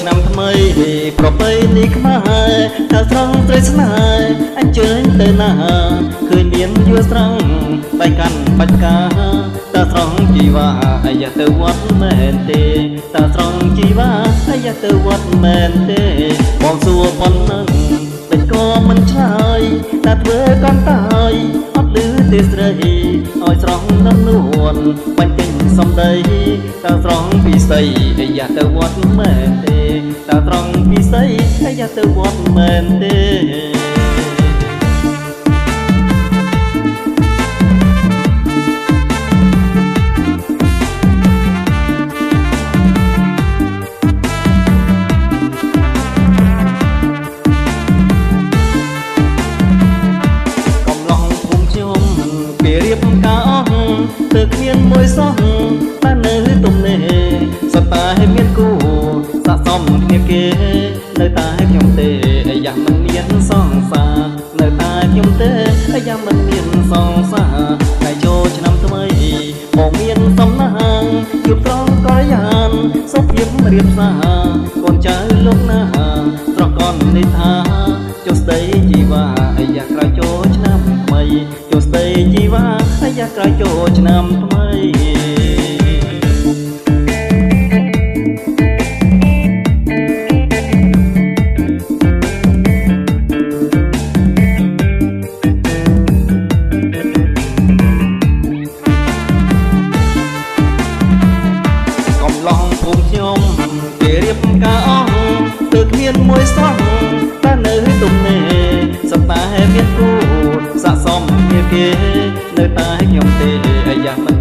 ឆ្នាំថ្មីប្រពៃណីខ្មែរថាស្រង់ត្រីស្នេហ៍អញ្ជើញទៅណាឃើញមានយួរស្រង់ដៃកាន់បាច់ការតាស្រង់ជីវ៉ាអាយ៉ាទៅវត្តមែនទេតាស្រង់ជីវ៉ាអាយ៉ាទៅវត្តមែនទេបងសួរប៉ុណ្ណឹងតែក៏មិនឆ្លើយតែធ្វើកាន់តាយអត់ឮទេស្រីឲ្យស្រង់នឹងនួនបាញ់ទិញសំដីតាស្រង់ពីស្អីអាយ៉ាទៅវត្តមែនទេតាស្រង់ពីស្អីអាយ៉ាទៅវត្តមែនទេគេរៀបការអស់ទើគ្មានមួយសោះតែនៅទំនេរសតាឲ្យមានគូស័ក្តិសមគ្នាគេនៅតែខ្ញុំទេអាយ៉ាមិនមានសង្សារនៅតែខ្ញុំទេអាយ៉ាមិនមានសង្សារតែចូលឆ្នាំថ្មីបងមានសំណាងជួបត្រង់កល្យានសុខភាពរៀបសារកូនចៅលោកណាស្រកកននិថាចុះស្ដីជីវ៉ាអាយ៉ាក្រោយចូលឆ្នាំថ្មីចុះស្ដីជីវ៉ាអាយ៉ាក្រោយចូលឆ្នាំថ្មីកំឡុងភូមិខ្ញុំគេរៀបការអស់ទើគ្មានមួយសោះតែនៅទំនេរសត្វតែមានគូស័ក្តិសមគ្នាគេនៅតែខ្ញុំទេអាយ៉ាមិន